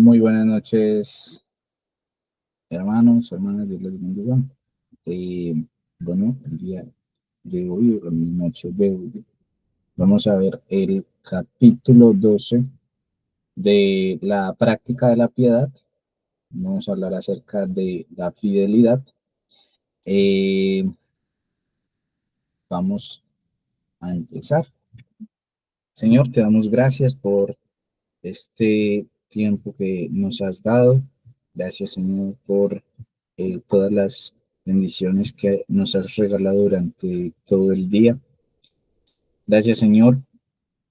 Muy buenas noches, hermanos, hermanas, Dios les bendiga. Eh, bueno, el día de hoy, en la noche de hoy, vamos a ver el capítulo 12 de la práctica de la piedad. Vamos a hablar acerca de la fidelidad. Eh, Vamos a empezar. Señor, te damos gracias por este tiempo que nos has dado. Gracias, Señor, por todas las bendiciones que nos has regalado durante todo el día. Gracias, Señor,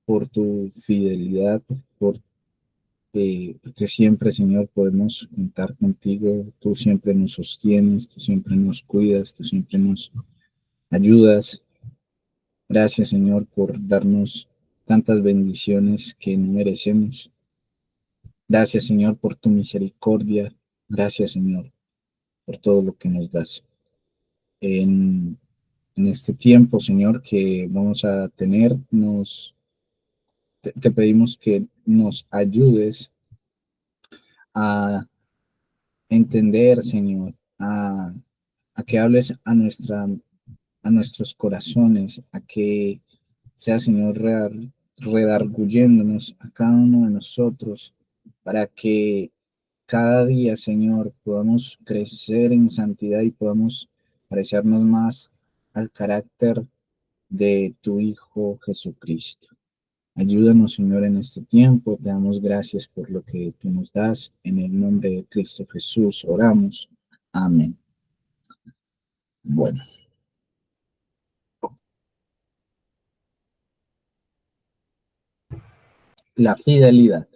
por tu fidelidad, porque siempre, Señor, podemos contar contigo. Tú siempre nos sostienes, tú siempre nos cuidas, tú siempre nos ayudas. Gracias, Señor, por darnos tantas bendiciones que no merecemos. Gracias, Señor, por tu misericordia. Gracias, Señor, por todo lo que nos das. En, en este tiempo, Señor, que vamos a tener, te pedimos que nos ayudes a entender, Señor, a que hables a nuestros corazones, a que sea, Señor, redarguyéndonos a cada uno de nosotros, para que cada día, Señor, podamos crecer en santidad y podamos parecernos más al carácter de tu Hijo Jesucristo. Ayúdanos, Señor, en este tiempo. Te damos gracias por lo que tú nos das. En el nombre de Cristo Jesús oramos. Amén. Bueno, la fidelidad.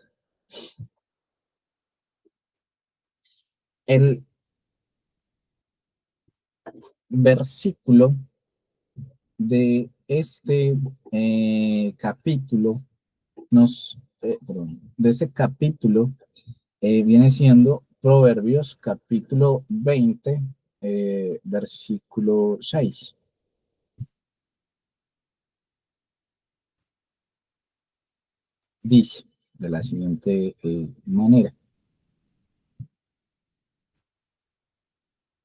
El versículo de este capítulo de este capítulo viene siendo Proverbios capítulo 20, versículo 6. Dice de la siguiente manera: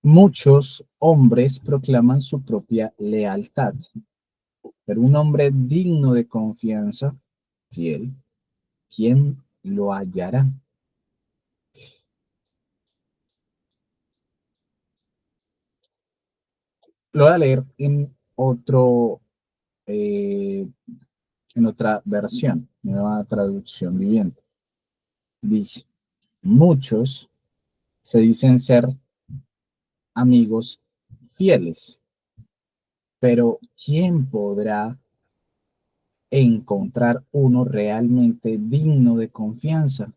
muchos hombres proclaman su propia lealtad, pero un hombre digno de confianza, fiel, ¿quién lo hallará? Lo voy a leer eh, en otra versión, nueva traducción viviente. Dice: muchos se dicen ser amigos fieles, pero ¿quién podrá encontrar uno realmente digno de confianza?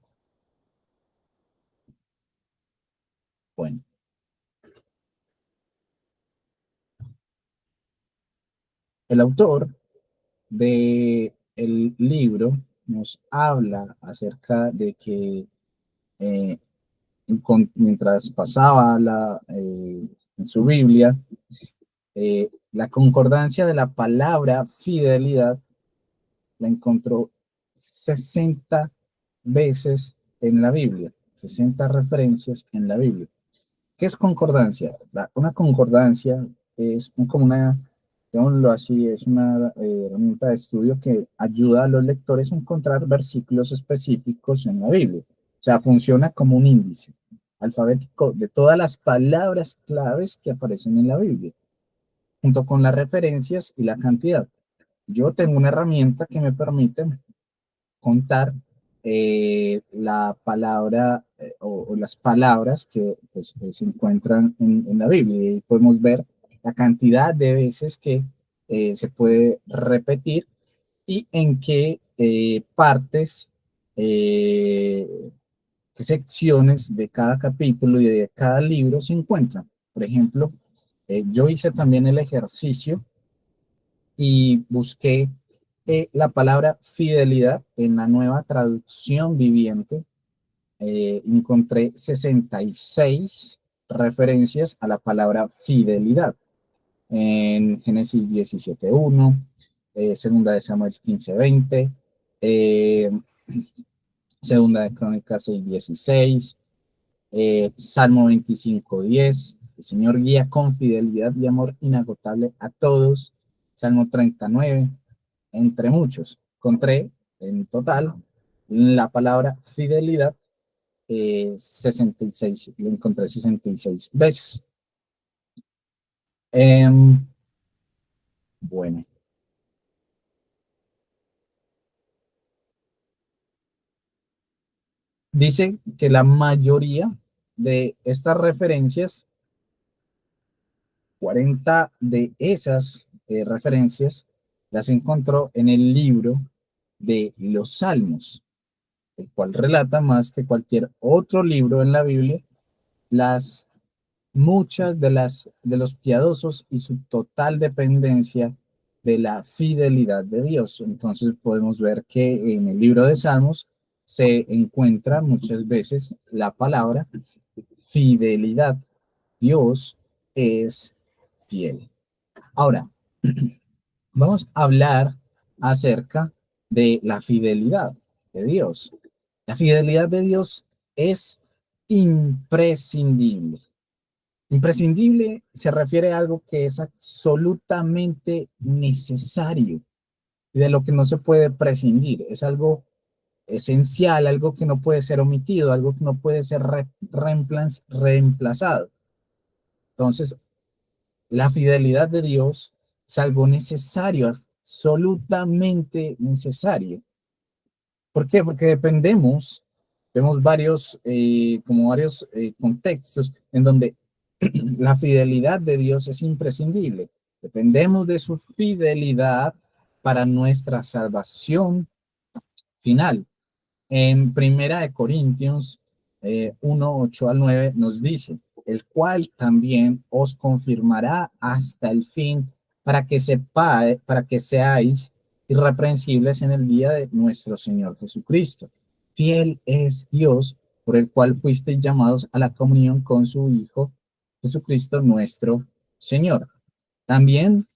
Bueno, el autor de el libro nos habla acerca de que eh, mientras pasaba en su Biblia, la concordancia de la palabra fidelidad la encontró 60 veces en la Biblia, 60 referencias en la Biblia. ¿Qué es concordancia? Una concordancia es como una, digámoslo así, es una herramienta de estudio que ayuda a los lectores a encontrar versículos específicos en la Biblia. O sea, funciona como un índice alfabético de todas las palabras claves que aparecen en la Biblia, junto con las referencias y la cantidad. Yo tengo una herramienta que me permite contar la palabra o las palabras que pues, se encuentran en la Biblia. Y podemos ver la cantidad de veces que se puede repetir y en qué partes, qué secciones de cada capítulo y de cada libro se encuentran. Por ejemplo, yo hice también el ejercicio y busqué la palabra fidelidad en la nueva traducción viviente. Encontré 66 referencias a la palabra fidelidad en Génesis 17:1, segunda de Samuel 15:20, Segunda de Crónicas 6:16, Salmo 25:10. El Señor guía con fidelidad y amor inagotable a todos. Salmo 39, entre muchos. Encontré en total la palabra fidelidad 66, lo encontré 66 veces. Bueno, dice que la mayoría de estas referencias, 40 de esas referencias, las encontró en el libro de los Salmos, el cual relata más que cualquier otro libro en la Biblia las muchas de los piadosos y su total dependencia de la fidelidad de Dios. Entonces podemos ver que en el libro de Salmos se encuentra muchas veces la palabra fidelidad. Dios es fiel. Ahora, vamos a hablar acerca de la fidelidad de Dios. La fidelidad de Dios es imprescindible. Imprescindible se refiere a algo que es absolutamente necesario y de lo que no se puede prescindir. Es algo esencial, algo que no puede ser omitido, algo que no puede ser reemplazado. Entonces, la fidelidad de Dios es algo necesario, absolutamente necesario. ¿Por qué? Porque vemos varios contextos en donde la fidelidad de Dios es imprescindible. Dependemos de su fidelidad para nuestra salvación final. En Primera de Corintios 1, 8 al 9 nos dice, el cual también os confirmará hasta el fin para que seáis irreprensibles en el día de nuestro Señor Jesucristo. Fiel es Dios, por el cual fuisteis llamados a la comunión con su Hijo Jesucristo nuestro Señor. También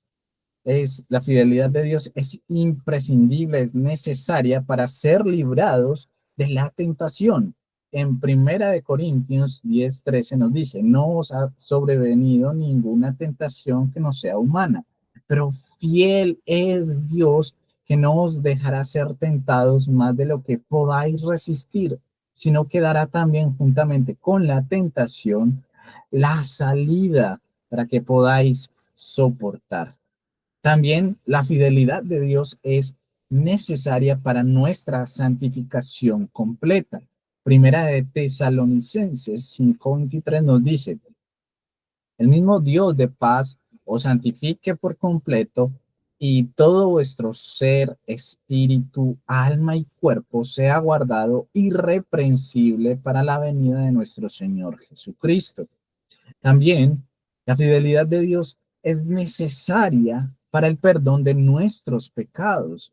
la fidelidad de Dios es imprescindible, es necesaria para ser librados de la tentación. En Primera de Corintios 10:13 nos dice, no os ha sobrevenido ninguna tentación que no sea humana, pero fiel es Dios que no os dejará ser tentados más de lo que podáis resistir, sino que dará también juntamente con la tentación la salida para que podáis soportar. También la fidelidad de Dios es necesaria para nuestra santificación completa. Primera de Tesalonicenses 5:23 nos dice, el mismo Dios de paz os santifique por completo y todo vuestro ser, espíritu, alma y cuerpo sea guardado irreprensible para la venida de nuestro Señor Jesucristo. También la fidelidad de Dios es necesaria para el perdón de nuestros pecados.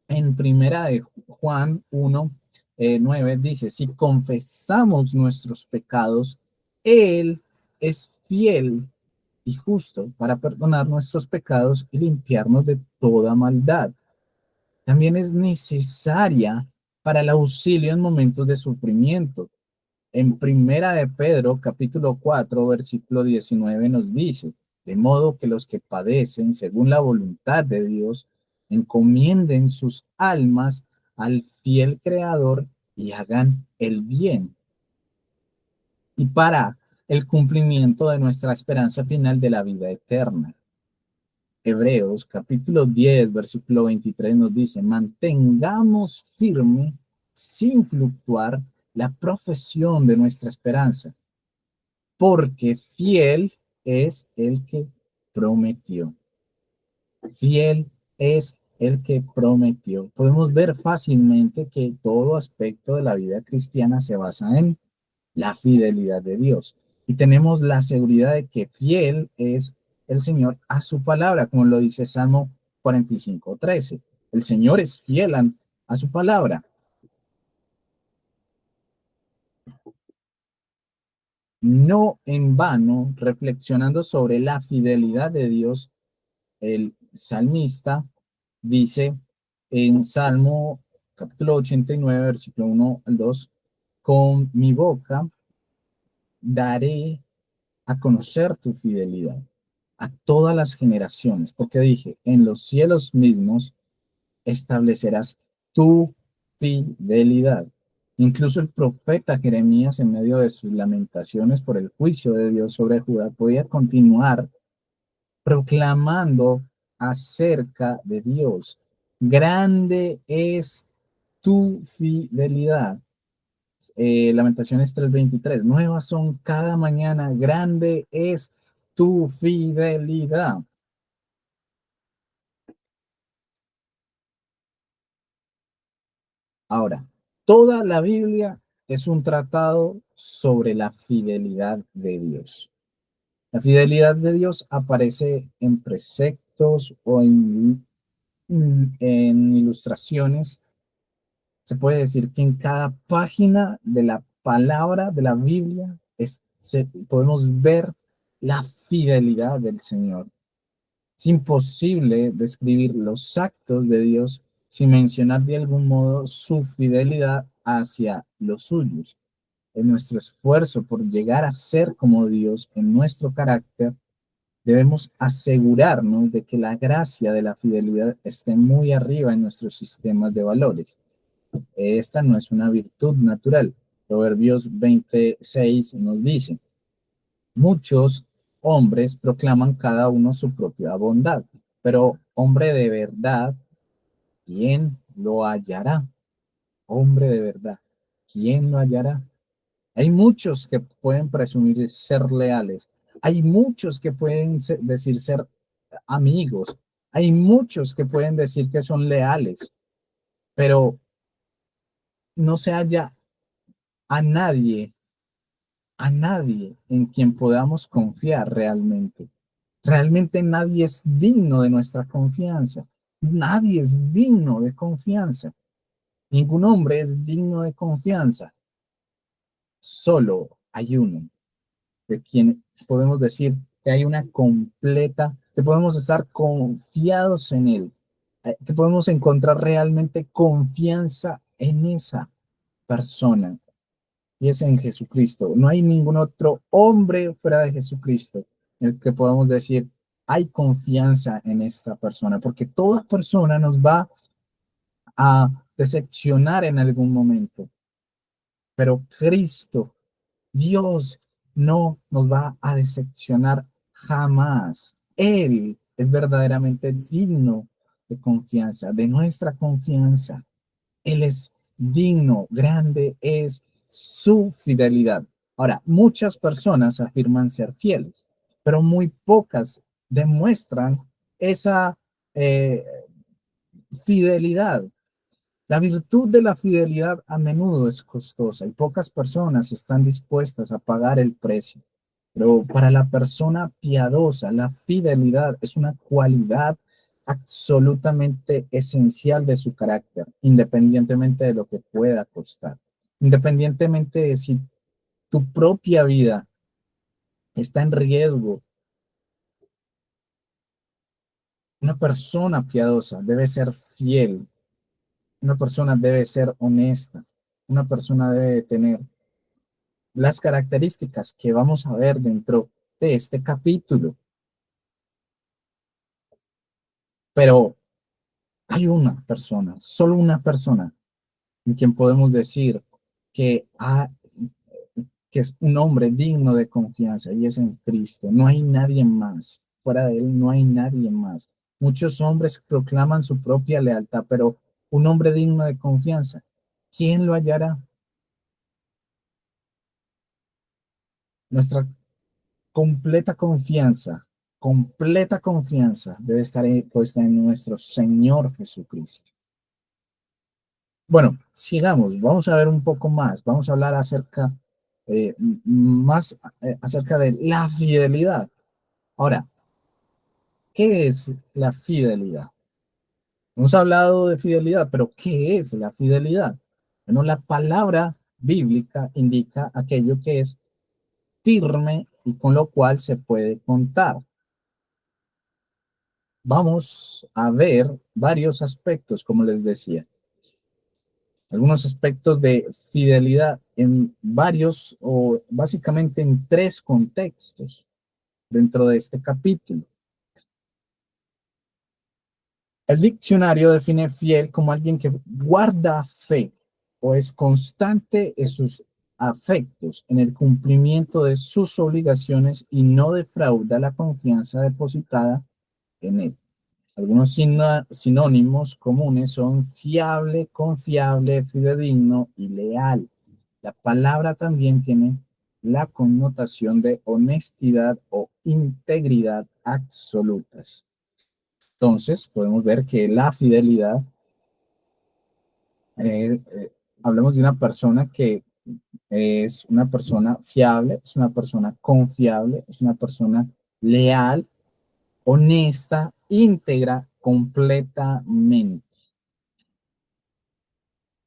En Primera de Juan 1, 9 dice, si confesamos nuestros pecados, Él es fiel y justo para perdonar nuestros pecados y limpiarnos de toda maldad. También es necesaria para el auxilio en momentos de sufrimiento. En Primera de Pedro, capítulo 4, versículo 19 nos dice, de modo que los que padecen según la voluntad de Dios, encomienden sus almas al fiel Creador y hagan el bien. Y para el cumplimiento de nuestra esperanza final de la vida eterna. Hebreos capítulo 10, versículo 23 nos dice, mantengamos firme, sin fluctuar, la profesión de nuestra esperanza, porque fiel es el que prometió. Fiel es el que prometió. Podemos ver fácilmente que todo aspecto de la vida cristiana se basa en la fidelidad de Dios. Y tenemos la seguridad de que fiel es el Señor a su palabra, como lo dice Salmo 45:13. El Señor es fiel a su palabra. No en vano, reflexionando sobre la fidelidad de Dios, el salmista dice en Salmo capítulo 89, versículo 1 al 2, con mi boca daré a conocer tu fidelidad a todas las generaciones, porque dije, en los cielos mismos establecerás tu fidelidad. Incluso el profeta Jeremías, en medio de sus lamentaciones por el juicio de Dios sobre Judá, podía continuar proclamando acerca de Dios. Grande es tu fidelidad. Lamentaciones 3:23. Nuevas son cada mañana, grande es tu fidelidad. Ahora, toda la Biblia es un tratado sobre la fidelidad de Dios. La fidelidad de Dios aparece en preceptos o en ilustraciones. Se puede decir que en cada página de la palabra de la Biblia podemos ver la fidelidad del Señor. Es imposible describir los actos de Dios sin mencionar de algún modo su fidelidad hacia los suyos. En nuestro esfuerzo por llegar a ser como Dios en nuestro carácter, debemos asegurarnos de que la gracia de la fidelidad esté muy arriba en nuestros sistemas de valores. Esta no es una virtud natural. Proverbios 26 nos dice, muchos hombres proclaman cada uno su propia bondad, pero hombre de verdad, ¿quién lo hallará? Hombre de verdad, ¿quién lo hallará? Hay muchos que pueden presumir ser leales. Hay muchos que pueden decir ser amigos. Hay muchos que pueden decir que son leales, pero no se halla a nadie, a nadie en quien podamos confiar realmente. Realmente nadie es digno de nuestra confianza. Nadie es digno de confianza. Ningún hombre es digno de confianza. Solo hay uno de quien podemos decir que hay una completa, que podemos estar confiados en él, que podemos encontrar realmente confianza en esa persona, y es en Jesucristo. No hay ningún otro hombre fuera de Jesucristo en el que podamos decir, hay confianza en esta persona, porque toda persona nos va a decepcionar en algún momento, pero Cristo, Dios, no nos va a decepcionar jamás. Él es verdaderamente digno de confianza, de nuestra confianza. Él es digno, grande es su fidelidad. Ahora, muchas personas afirman ser fieles, pero muy pocas demuestran esa eh, fidelidad. La virtud de la fidelidad a menudo es costosa y pocas personas están dispuestas a pagar el precio. Pero para la persona piadosa, la fidelidad es una cualidad absolutamente esencial de su carácter, independientemente de lo que pueda costar, independientemente de si tu propia vida está en riesgo. Una persona piadosa debe ser fiel, una persona debe ser honesta, una persona debe tener las características que vamos a ver dentro de este capítulo. Pero hay una persona, solo una persona, en quien podemos decir que, que es un hombre digno de confianza y es en Cristo. No hay nadie más. Fuera de él no hay nadie más. Muchos hombres proclaman su propia lealtad, pero un hombre digno de confianza, ¿quién lo hallará? Nuestra completa confianza debe estar puesta en nuestro Señor Jesucristo. Bueno, sigamos, vamos a ver un poco más, vamos a hablar acerca, más acerca de la fidelidad. Ahora, ¿qué es la fidelidad? Hemos hablado de fidelidad, pero ¿qué es la fidelidad? Bueno, la palabra bíblica indica aquello que es firme y con lo cual se puede contar. Vamos a ver varios aspectos, como les decía. algunos aspectos de fidelidad en varios o básicamente en tres contextos dentro de este capítulo. El diccionario define fiel como alguien que guarda fe o es constante en sus afectos, en el cumplimiento de sus obligaciones y no defrauda la confianza depositada en él. Algunos sinónimos comunes son fiable, confiable, fidedigno y leal. La palabra también tiene la connotación de honestidad o integridad absolutas. Entonces, podemos ver que la fidelidad, eh, eh, hablamos de una persona que es una persona fiable, es una persona confiable, es una persona leal, honesta, íntegra, completamente.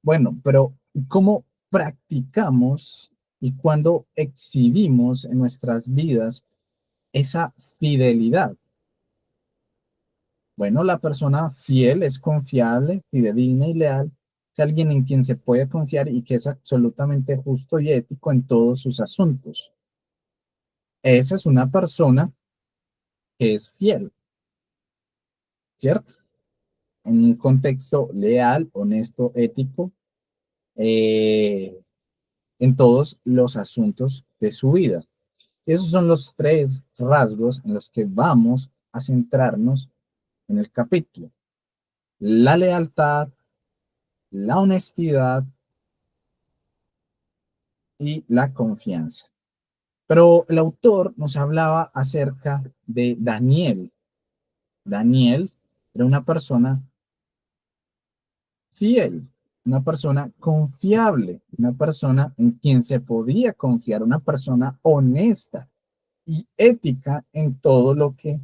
Bueno, pero ¿cómo practicamos y cuándo exhibimos en nuestras vidas esa fidelidad? Bueno, la persona fiel es confiable, fidedigna y leal. Es alguien en quien se puede confiar y que es absolutamente justo y ético en todos sus asuntos. Esa es una persona que es fiel, ¿cierto? En un contexto leal, honesto, ético, eh, en todos los asuntos de su vida. Esos son los tres rasgos en los que vamos a centrarnos en el capítulo. La lealtad, la honestidad y la confianza. Pero el autor nos hablaba acerca de Daniel. Daniel era una persona fiel, una persona confiable, una persona en quien se podía confiar, una persona honesta y ética en todo lo que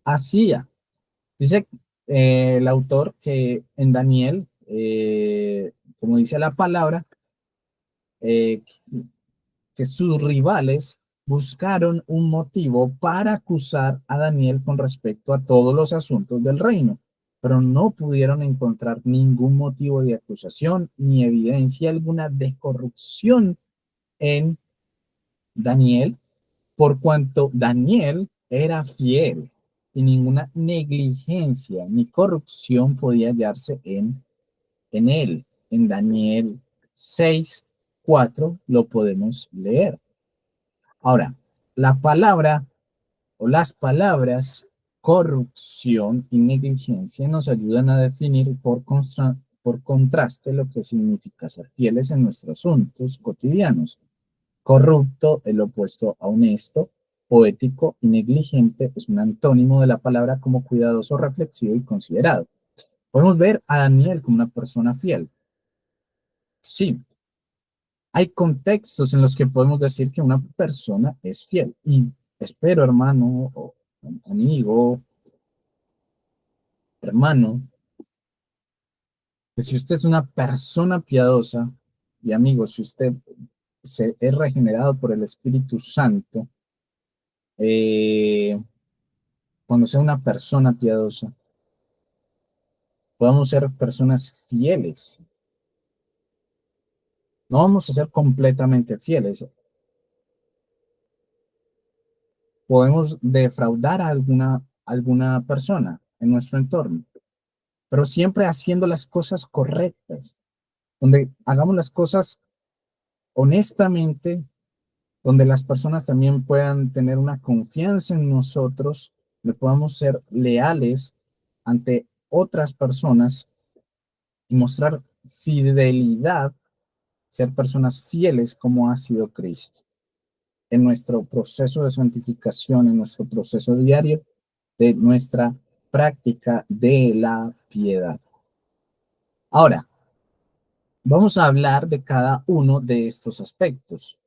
hacía. Dice el autor que en Daniel, como dice la palabra, eh, que sus rivales buscaron un motivo para acusar a Daniel con respecto a todos los asuntos del reino, pero no pudieron encontrar ningún motivo de acusación ni evidencia alguna de corrupción en Daniel, por cuanto Daniel era fiel y ninguna negligencia ni corrupción podía hallarse en él. En Daniel 6:4 lo podemos leer. Ahora, la palabra o las palabras corrupción y negligencia nos ayudan a definir por contraste lo que significa ser fieles en nuestros asuntos cotidianos. Corrupto, el opuesto a honesto, poético y negligente es un antónimo de la palabra como cuidadoso, reflexivo y considerado. Podemos ver a Daniel como una persona fiel. Sí, hay contextos en los que podemos decir que una persona es fiel. Y espero, hermano, o amigo, hermano, que si usted es una persona piadosa, y amigo, si usted es regenerado por el Espíritu Santo, eh, cuando sea una persona piadosa, podamos ser personas fieles. No vamos a ser completamente fieles. Podemos defraudar a alguna persona en nuestro entorno, pero siempre haciendo las cosas correctas, donde hagamos las cosas honestamente, donde las personas también puedan tener una confianza en nosotros, le podamos ser leales ante otras personas y mostrar fidelidad, ser personas fieles como ha sido Cristo en nuestro proceso de santificación, en nuestro proceso diario de nuestra práctica de la piedad. Ahora, vamos a hablar de cada uno de estos aspectos.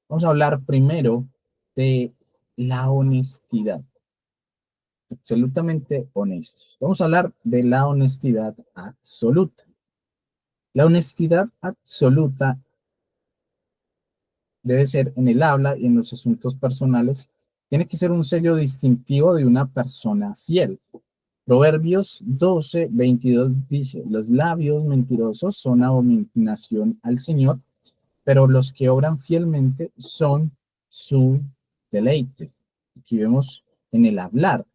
Vamos a hablar primero de la honestidad, absolutamente honestos. Vamos a hablar de la honestidad absoluta. La honestidad absoluta debe ser en el habla y en los asuntos personales. Tiene que ser un sello distintivo de una persona fiel. Proverbios 12:22 dice, los labios mentirosos son abominación al Señor, pero los que obran fielmente son su deleite. Aquí vemos en el hablar,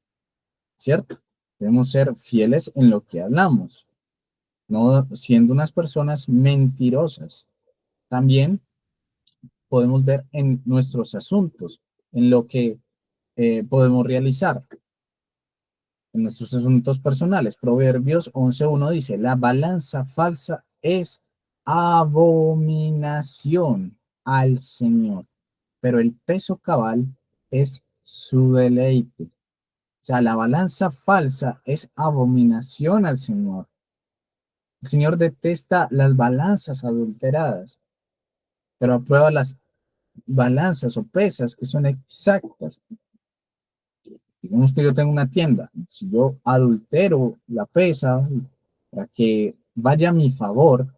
¿cierto? Debemos ser fieles en lo que hablamos, no siendo unas personas mentirosas. También podemos ver en nuestros asuntos, en lo que podemos realizar, en nuestros asuntos personales. Proverbios 11:1 dice, la balanza falsa es abominación al Señor, pero el peso cabal es su deleite. O sea, la balanza falsa es abominación al Señor. El Señor detesta las balanzas adulteradas, pero aprueba las balanzas o pesas que son exactas. Digamos que yo tengo una tienda, si yo adultero la pesa para que vaya a mi favor,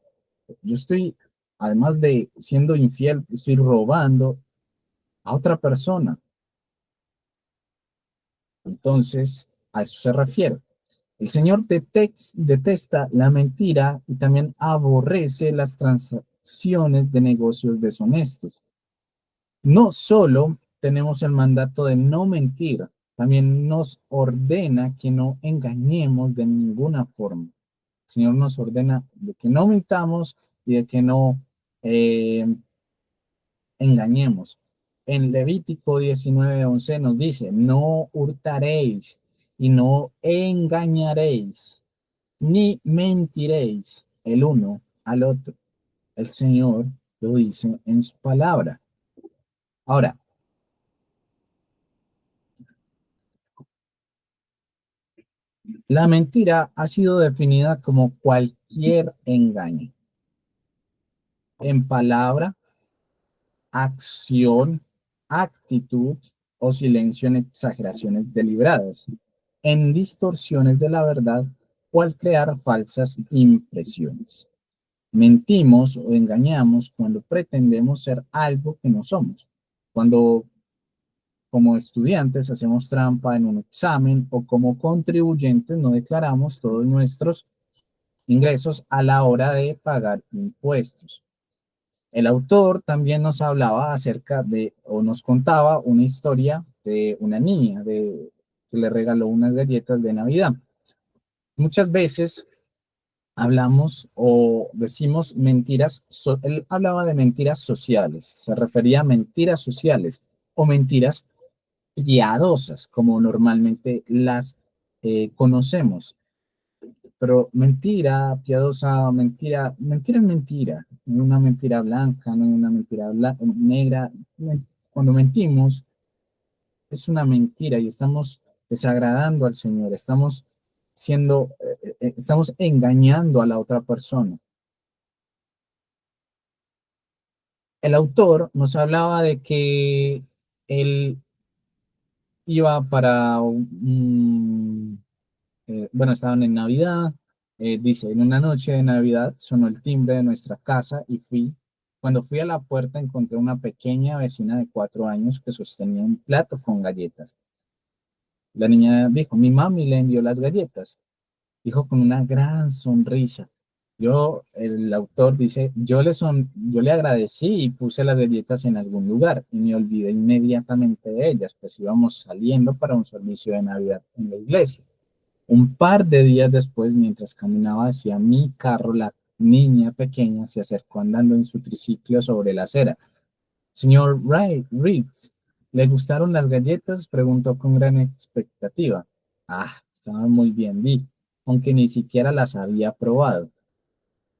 yo estoy, además de siendo infiel, estoy robando a otra persona. Entonces, a eso se refiere. El Señor detesta la mentira y también aborrece las transacciones de negocios deshonestos. No solo tenemos el mandato de no mentir, también nos ordena que no engañemos de ninguna forma. El Señor nos ordena de que no mintamos y de que no eh, engañemos. En Levítico 19:11 nos dice, no hurtaréis y no engañaréis, ni mentiréis el uno al otro. El Señor lo dice en su palabra. Ahora, la mentira ha sido definida como cualquier engaño en palabra, acción, actitud o silencio en exageraciones deliberadas, en distorsiones de la verdad o al crear falsas impresiones. Mentimos o engañamos cuando pretendemos ser algo que no somos, cuando como estudiantes hacemos trampa en un examen o como contribuyentes no declaramos todos nuestros ingresos a la hora de pagar impuestos. El autor también nos hablaba acerca de, o nos contaba una historia de una niña que le regaló unas galletas de Navidad. Muchas veces hablamos o decimos mentiras, él hablaba de mentiras sociales, se refería a mentiras sociales o mentiras piadosas, como normalmente las conocemos. Pero mentira, piadosa, mentira, mentira es mentira. No hay una mentira blanca, no hay una mentira negra. Cuando mentimos, es una mentira y estamos desagradando al Señor, estamos estamos engañando a la otra persona. El autor nos hablaba de que él iba para bueno, estaban en Navidad, dice, en una noche de Navidad sonó el timbre de nuestra casa y fui. Cuando fui a la puerta encontré una pequeña vecina de 4 años que sostenía un plato con galletas. La niña dijo, mi mami le envió las galletas. Dijo con una gran sonrisa. El autor dice, yo le agradecí y puse las galletas en algún lugar y me olvidé inmediatamente de ellas, pues íbamos saliendo para un servicio de Navidad en la iglesia. Un par de días después, mientras caminaba hacia mi carro, la niña pequeña se acercó andando en su triciclo sobre la acera. Señor Riggs, ¿le gustaron las galletas? Preguntó con gran expectativa. Ah, estaban muy bien, vi, aunque ni siquiera las había probado.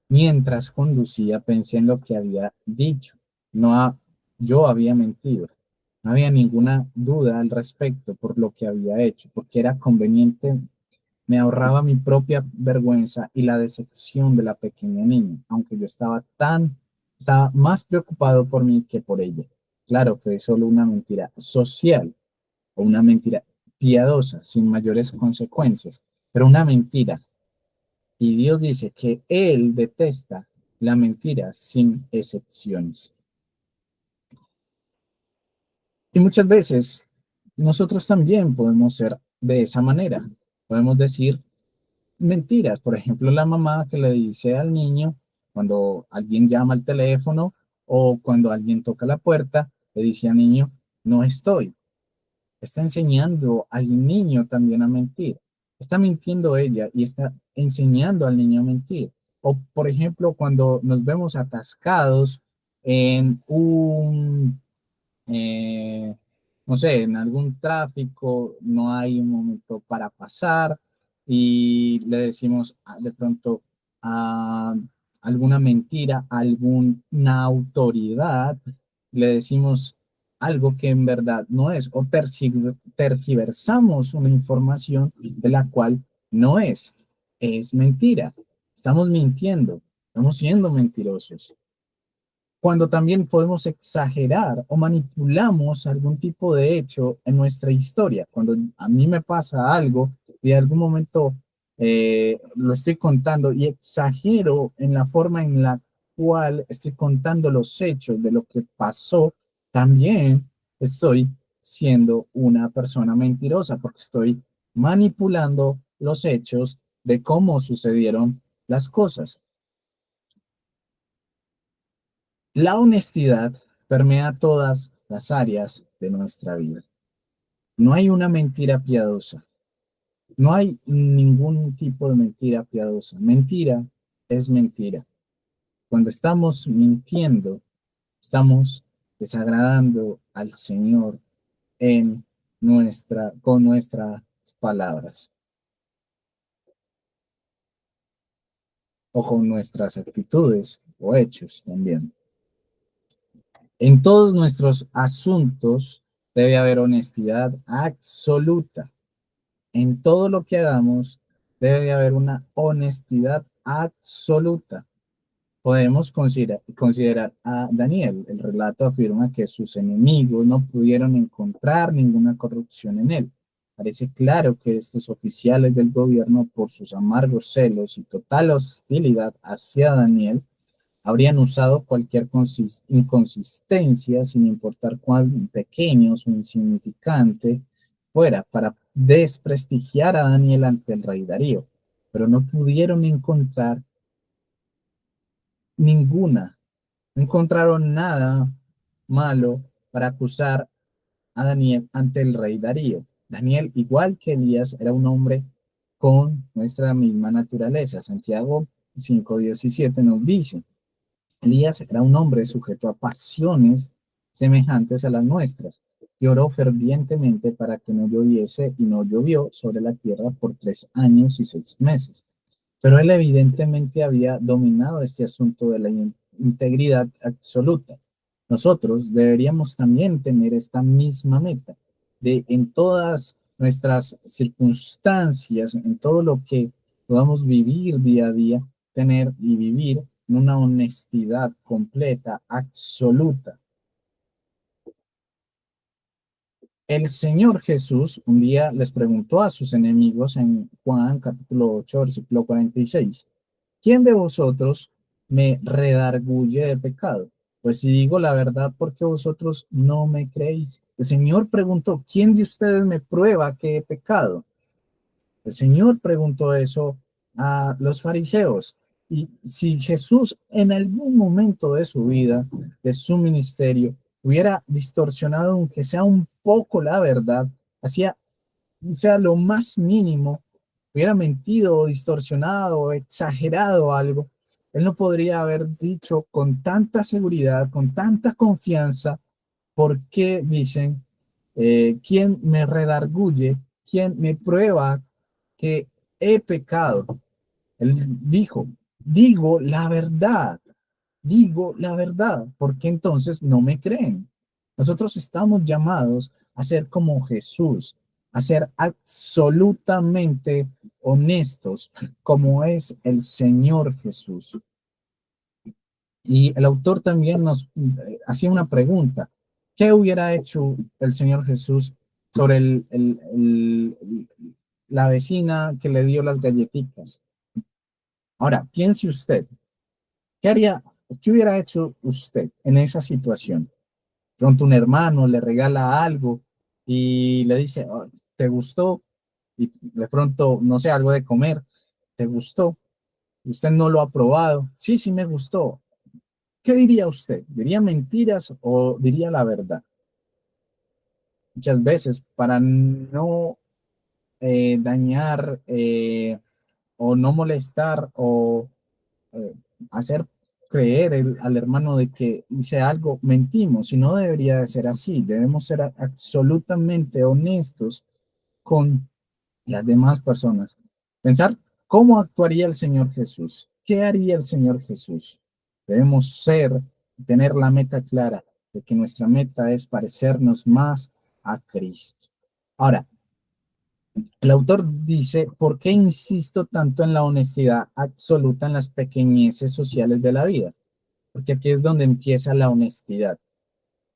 Mientras conducía, pensé en lo que había dicho. No yo había mentido. No había ninguna duda al respecto por lo que había hecho, porque era conveniente. Me ahorraba mi propia vergüenza y la decepción de la pequeña niña, aunque yo estaba más preocupado por mí que por ella. Claro, fue solo una mentira social o una mentira piadosa, sin mayores consecuencias, pero una mentira. Y Dios dice que Él detesta la mentira sin excepciones. Y muchas veces nosotros también podemos ser de esa manera. Podemos decir mentiras. Por ejemplo, la mamá que le dice al niño cuando alguien llama al teléfono o cuando alguien toca la puerta, le dice al niño, no estoy. Está enseñando al niño también a mentir. Está mintiendo ella y está enseñando al niño a mentir. O, por ejemplo, cuando nos vemos atascados en eh, no sé, en algún tráfico, no hay un momento para pasar y le decimos de pronto a alguna mentira, a alguna autoridad, le decimos algo que en verdad no es, o tergiversamos una información de la cual no es mentira. Estamos mintiendo, estamos siendo mentirosos cuando también podemos exagerar o manipulamos algún tipo de hecho en nuestra historia. Cuando a mí me pasa algo y de algún momento lo estoy contando y exagero en la forma en la cual estoy contando los hechos de lo que pasó, también estoy siendo una persona mentirosa porque estoy manipulando los hechos de cómo sucedieron las cosas. La honestidad permea todas las áreas de nuestra vida. No hay una mentira piadosa. No hay ningún tipo de mentira piadosa. Mentira es mentira. Cuando estamos mintiendo, estamos desagradando al Señor con nuestras palabras o con nuestras actitudes o hechos también. En todos nuestros asuntos debe haber honestidad absoluta. En todo lo que hagamos debe haber una honestidad absoluta. Podemos considerar a Daniel. El relato afirma que sus enemigos no pudieron encontrar ninguna corrupción en él. Parece claro que estos oficiales del gobierno, por sus amargos celos y total hostilidad hacia Daniel, habrían usado cualquier inconsistencia, sin importar cuán pequeños o insignificante fuera, para desprestigiar a Daniel ante el rey Darío, pero no pudieron encontrar ninguna, no encontraron nada malo para acusar a Daniel ante el rey Darío. Daniel, igual que Elías, era un hombre con nuestra misma naturaleza. Santiago 5:17 nos dice, Elías era un hombre sujeto a pasiones semejantes a las nuestras, y oró fervientemente para que no lloviese, y no llovió sobre la tierra por 3 años y 6 meses. Pero él evidentemente había dominado este asunto de la integridad absoluta. Nosotros deberíamos también tener esta misma meta, de en todas nuestras circunstancias, en todo lo que podamos vivir día a día, tener y vivir en una honestidad completa, absoluta. El Señor Jesús un día les preguntó a sus enemigos en Juan capítulo 8, versículo 46, ¿quién de vosotros me redarguye de pecado? Pues si digo la verdad, porque vosotros no me creéis. El Señor preguntó, ¿quién de ustedes me prueba que he pecado? El Señor preguntó eso a los fariseos. Y si Jesús en algún momento de su vida, de su ministerio, hubiera distorsionado, aunque sea un poco la verdad, hacía sea lo más mínimo, hubiera mentido o distorsionado o exagerado algo, él no podría haber dicho con tanta seguridad, con tanta confianza, por qué dicen, ¿quién me redarguye? ¿Quién me prueba que he pecado? Él dijo, digo la verdad, porque entonces no me creen. Nosotros estamos llamados a ser como Jesús, a ser absolutamente honestos, como es el Señor Jesús. Y el autor también nos hacía una pregunta. ¿Qué hubiera hecho el Señor Jesús sobre la vecina que le dio las galletitas? Ahora, piense usted, ¿qué haría, qué hubiera hecho usted en esa situación? Pronto un hermano le regala algo y le dice, "Oh, ¿te gustó?" y de pronto, no sé, algo de comer, ¿te gustó? ¿Usted no lo ha probado? Sí, sí me gustó. ¿Qué diría usted? ¿Diría mentiras o diría la verdad? Muchas veces, para no dañar o no molestar o eh, hacer creer al hermano de que hice algo, mentimos y no debería de ser así. Debemos ser absolutamente honestos con las demás personas. Pensar cómo actuaría el Señor Jesús, qué haría el Señor Jesús. Debemos tener la meta clara de que nuestra meta es parecernos más a Cristo. Ahora, el autor dice, ¿por qué insisto tanto en la honestidad absoluta en las pequeñeces sociales de la vida? Porque aquí es donde empieza la honestidad.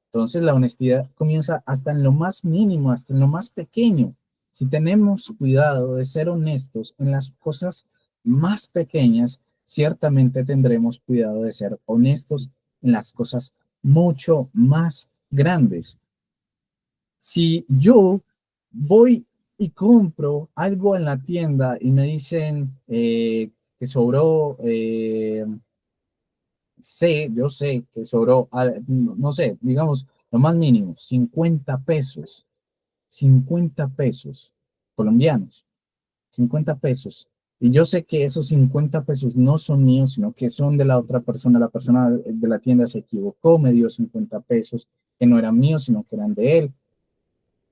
Entonces la honestidad comienza hasta en lo más mínimo, hasta en lo más pequeño. Si tenemos cuidado de ser honestos en las cosas más pequeñas, ciertamente tendremos cuidado de ser honestos en las cosas mucho más grandes. Si yo voy y compro algo en la tienda y me dicen que sobró, yo sé que sobró, no sé, digamos, lo más mínimo, 50 pesos, 50 pesos colombianos, 50 pesos. Y yo sé que esos 50 pesos no son míos, sino que son de la otra persona. La persona de la tienda se equivocó, me dio 50 pesos que no eran míos, sino que eran de él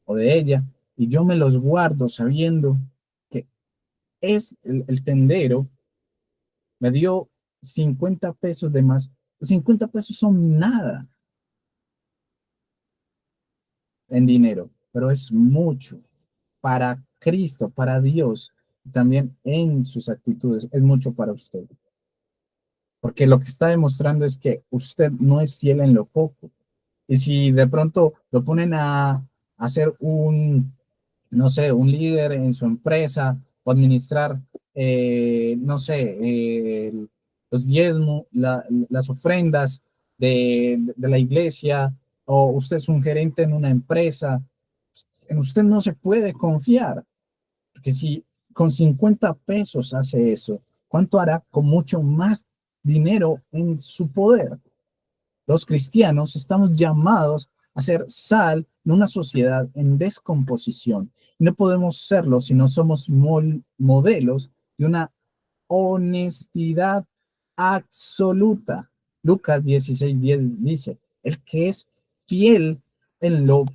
o de ella, y yo me los guardo sabiendo que es el tendero, me dio 50 pesos de más. Los 50 pesos son nada en dinero, pero es mucho para Cristo, para Dios, también en sus actitudes, es mucho para usted. Porque lo que está demostrando es que usted no es fiel en lo poco. Y si de pronto lo ponen a hacer no sé, un líder en su empresa o administrar, no sé, los diezmos, las ofrendas de la iglesia, o usted es un gerente en una empresa, en usted no se puede confiar, porque si con 50 pesos hace eso, ¿cuánto hará con mucho más dinero en su poder? Los cristianos estamos llamados a ser sal en una sociedad en descomposición. No podemos serlo si no somos modelos de una honestidad absoluta. Lucas 16:10 dice, el que es fiel en lo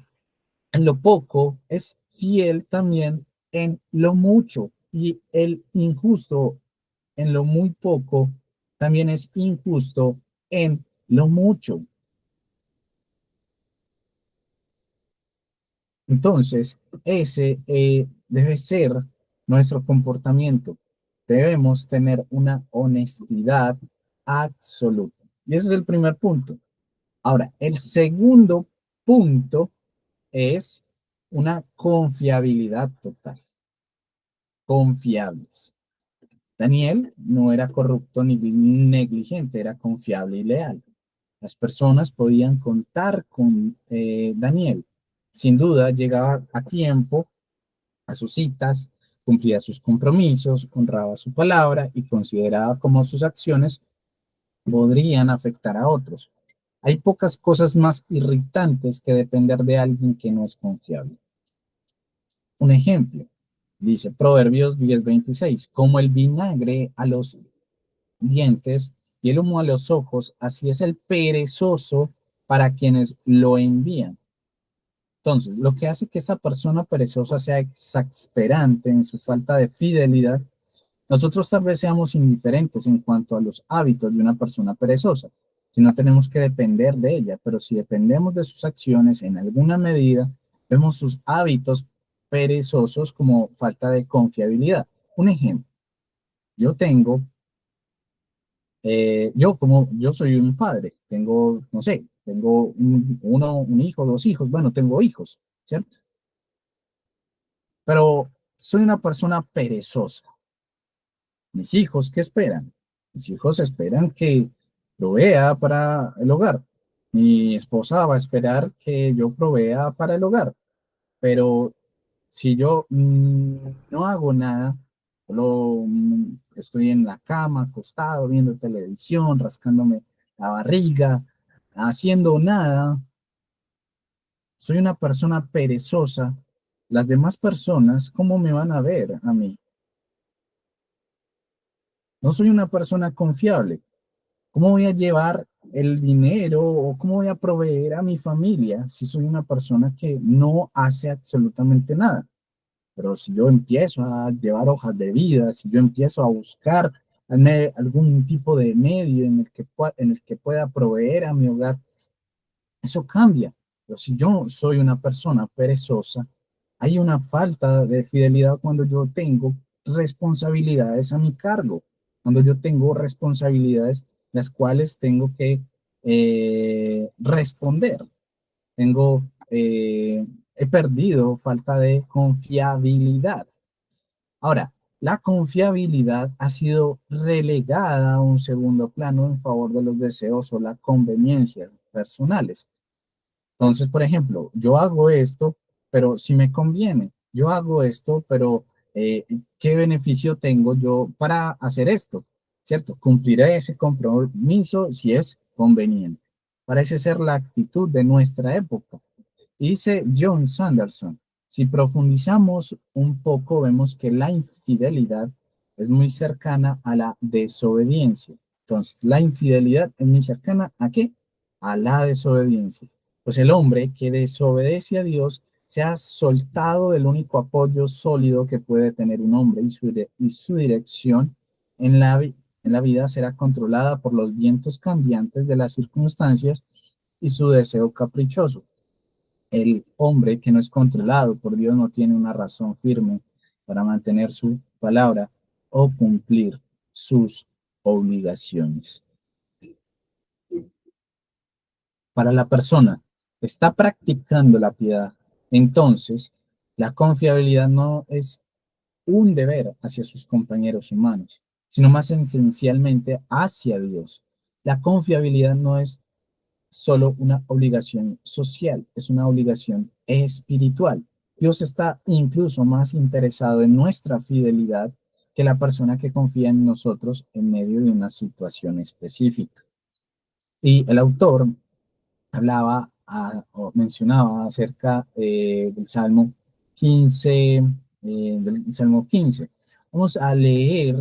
poco es fiel también en lo mucho, y el injusto en lo muy poco también es injusto en lo mucho. Entonces, ese debe ser nuestro comportamiento. Debemos tener una honestidad absoluta. Y ese es el primer punto. Ahora, el segundo punto es una confiabilidad total. Confiables. Daniel no era corrupto ni negligente, era confiable y leal. Las personas podían contar con Daniel. Sin duda, llegaba a tiempo a sus citas, cumplía sus compromisos, honraba su palabra y consideraba cómo sus acciones podrían afectar a otros. Hay pocas cosas más irritantes que depender de alguien que no es confiable. Un ejemplo, dice Proverbios 10:26, como el vinagre a los dientes y el humo a los ojos, así es el perezoso para quienes lo envían. Entonces, lo que hace que esta persona perezosa sea exasperante en su falta de fidelidad, nosotros tal vez seamos indiferentes en cuanto a los hábitos de una persona perezosa, si no tenemos que depender de ella, pero si dependemos de sus acciones en alguna medida, vemos sus hábitos perezosos como falta de confiabilidad. Un ejemplo, yo tengo, yo soy un padre, tengo, no sé, tengo un hijo, dos hijos, bueno, tengo hijos, ¿cierto? Pero soy una persona perezosa. Mis hijos, ¿qué esperan? Mis hijos esperan que provea para el hogar. Mi esposa va a esperar que yo provea para el hogar. Pero si yo no hago nada, solo estoy en la cama, acostado, viendo televisión, rascándome la barriga, haciendo nada, soy una persona perezosa, las demás personas, ¿cómo me van a ver a mí? No soy una persona confiable. ¿Cómo voy a llevar el dinero o cómo voy a proveer a mi familia si soy una persona que no hace absolutamente nada? Pero si yo empiezo a llevar hojas de vida, si yo empiezo a buscar algún tipo de medio en el que pueda proveer a mi hogar, eso cambia. Pero si yo soy una persona perezosa, hay una falta de fidelidad cuando yo tengo responsabilidades a mi cargo, cuando yo tengo responsabilidades las cuales tengo que responder. Tengo, he perdido falta de confiabilidad. Ahora, la confiabilidad ha sido relegada a un segundo plano en favor de los deseos o la conveniencia personales. Entonces, por ejemplo, yo hago esto, pero si me conviene, yo hago esto, pero ¿qué beneficio tengo yo para hacer esto? ¿Cierto? Cumpliré ese compromiso si es conveniente. Parece ser la actitud de nuestra época. Dice John Sanderson, si profundizamos un poco, vemos que la infidelidad es muy cercana a la desobediencia. Entonces, la infidelidad es muy cercana ¿a qué? A la desobediencia. Pues el hombre que desobedece a Dios se ha soltado del único apoyo sólido que puede tener un hombre y su dirección en en la vida será controlada por los vientos cambiantes de las circunstancias y su deseo caprichoso. El hombre que no es controlado por Dios no tiene una razón firme para mantener su palabra o cumplir sus obligaciones. Para la persona que está practicando la piedad, entonces la confiabilidad no es un deber hacia sus compañeros humanos, sino más esencialmente hacia Dios. La confiabilidad no es solo una obligación social, es una obligación espiritual. Dios está incluso más interesado en nuestra fidelidad que la persona que confía en nosotros en medio de una situación específica. Y el autor hablaba o mencionaba acerca del Salmo 15, del Salmo 15. Vamos a leer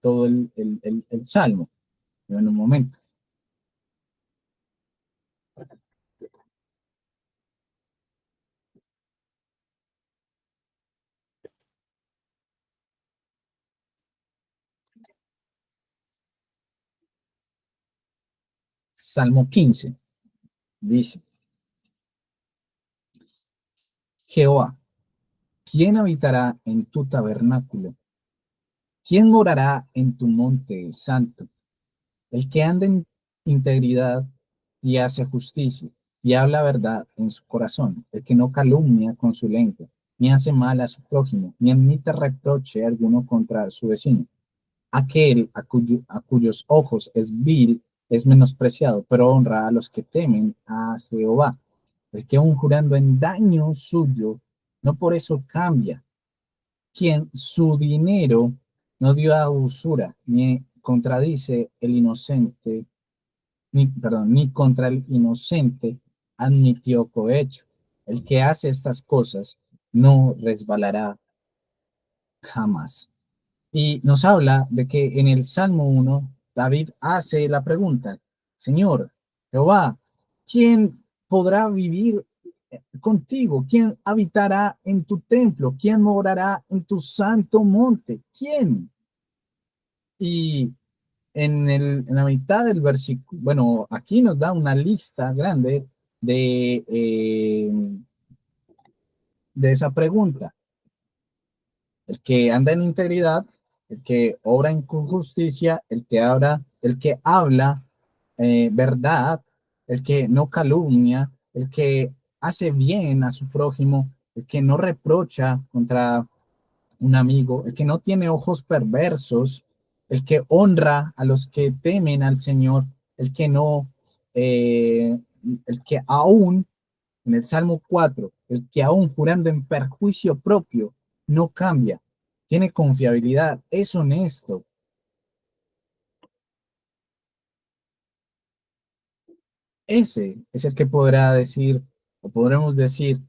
todo el Salmo en un momento. Salmo 15 dice, Jehová, ¿quién habitará en tu tabernáculo? ¿Quién morará en tu monte santo? El que anda en integridad y hace justicia y habla verdad en su corazón, el que no calumnia con su lengua, ni hace mal a su prójimo, ni admite reproche alguno contra su vecino. Aquel a cuyos ojos es vil es menospreciado, pero honra a los que temen a Jehová. El que aun jurando en daño suyo, no por eso cambia, quien su dinero no dio a usura, ni contradice el inocente, ni contra el inocente admitió cohecho. El que hace estas cosas no resbalará jamás. Y nos habla de que en el Salmo 1, David hace la pregunta, Señor, Jehová, ¿quién podrá vivir contigo? ¿Quién habitará en tu templo? ¿Quién morará en tu santo monte? ¿Quién? Y en la mitad del versículo, bueno, aquí nos da una lista grande de esa pregunta. El que anda en integridad, el que obra en justicia, el que habla verdad, el que no calumnia, el que hace bien a su prójimo, el que no reprocha contra un amigo, el que no tiene ojos perversos, el que honra a los que temen al Señor, el que no, el que aún en el Salmo 4, el que aún jurando en perjuicio propio, no cambia, tiene confiabilidad, es honesto. Ese es el que podrá decir, o podremos decir,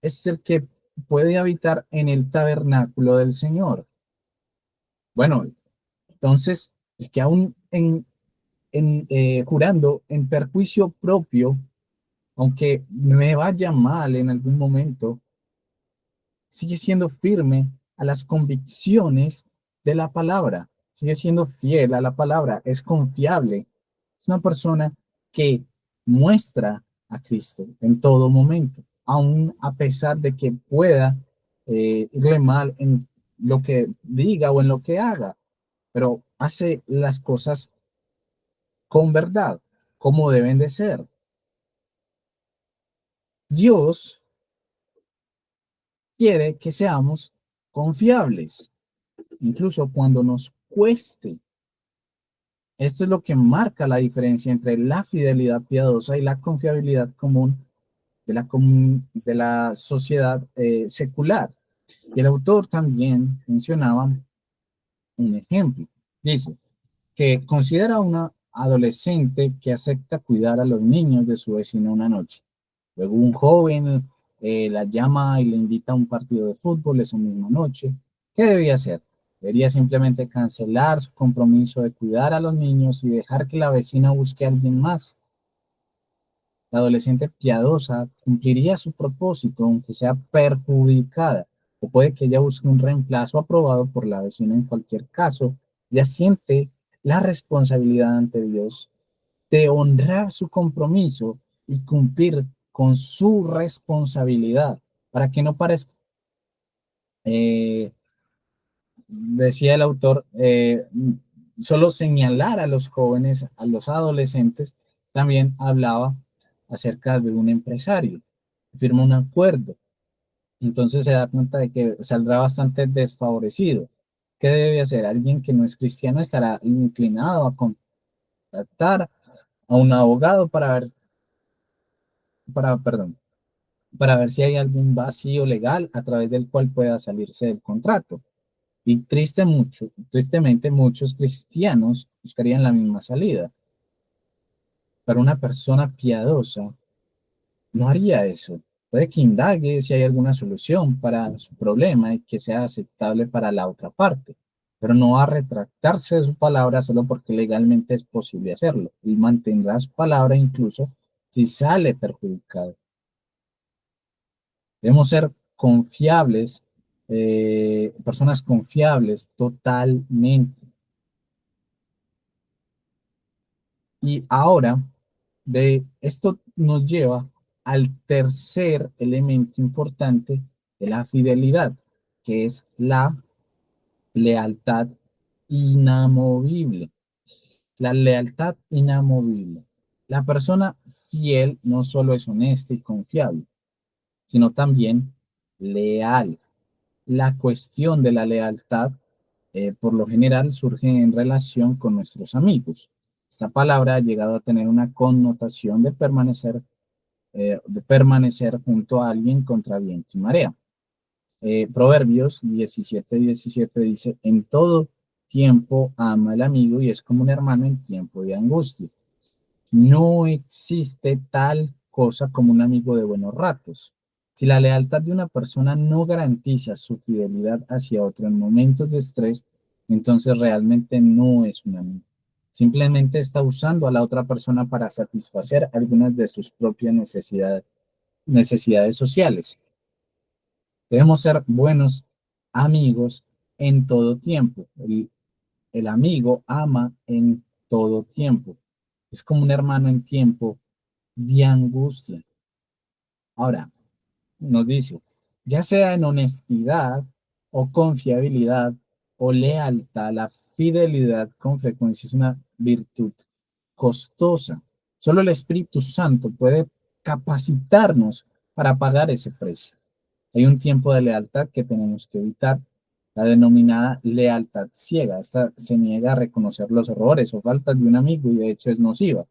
es el que puede habitar en el tabernáculo del Señor. Bueno, entonces, el que aún jurando en perjuicio propio, aunque me vaya mal en algún momento, sigue siendo firme a las convicciones de la palabra, sigue siendo fiel a la palabra, es confiable, es una persona que muestra a Cristo en todo momento, aun a pesar de que pueda irle mal en lo que diga o en lo que haga, pero hace las cosas con verdad, como deben de ser. Dios quiere que seamos confiables, incluso cuando nos cueste. Esto es lo que marca la diferencia entre la fidelidad piadosa y la confiabilidad común de la sociedad secular. Y el autor también mencionaba un ejemplo. Dice que considera a una adolescente que acepta cuidar a los niños de su vecino una noche. Luego un joven la llama y le invita a un partido de fútbol esa misma noche. ¿Qué debía hacer? Debería simplemente cancelar su compromiso de cuidar a los niños y dejar que la vecina busque a alguien más. La adolescente piadosa cumpliría su propósito, aunque sea perjudicada, o puede que ella busque un reemplazo aprobado por la vecina en cualquier caso. Ya siente la responsabilidad ante Dios de honrar su compromiso y cumplir con su responsabilidad, para que no parezca, eh, decía el autor, solo señalar a los jóvenes, a los adolescentes, también hablaba acerca de un empresario, firma un acuerdo, entonces se da cuenta de que saldrá bastante desfavorecido. ¿Qué debe hacer? Alguien que no es cristiano estará inclinado a contactar a un abogado perdón, para ver si hay algún vacío legal a través del cual pueda salirse del contrato. Y tristemente muchos cristianos buscarían la misma salida, pero una persona piadosa no haría eso. Puede que indague si hay alguna solución para su problema y que sea aceptable para la otra parte, pero no va a retractarse de su palabra solo porque legalmente es posible hacerlo. Y mantendrá su palabra incluso si sale perjudicado. Debemos ser confiables, personas confiables totalmente. Y ahora, de esto nos lleva al tercer elemento importante de la fidelidad, que es la lealtad inamovible. La lealtad inamovible. La persona fiel no solo es honesta y confiable, sino también leal. La cuestión de la lealtad, por lo general, surge en relación con nuestros amigos. Esta palabra ha llegado a tener una connotación de permanecer junto a alguien contra viento y marea. Proverbios 17:17 dice, en todo tiempo ama al amigo y es como un hermano en tiempo de angustia. No existe tal cosa como un amigo de buenos ratos. Si la lealtad de una persona no garantiza su fidelidad hacia otro en momentos de estrés, entonces realmente no es un amigo. Simplemente está usando a la otra persona para satisfacer algunas de sus propias necesidades sociales. Debemos ser buenos amigos en todo tiempo. El amigo ama en todo tiempo. Es como un hermano en tiempo de angustia. Ahora, nos dice, ya sea en honestidad o confiabilidad o lealtad, la fidelidad con frecuencia es una virtud costosa. Solo el Espíritu Santo puede capacitarnos para pagar ese precio. Hay un tiempo de lealtad que tenemos que evitar, la denominada lealtad ciega. Esta se niega a reconocer los errores o faltas de un amigo y de hecho es nociva.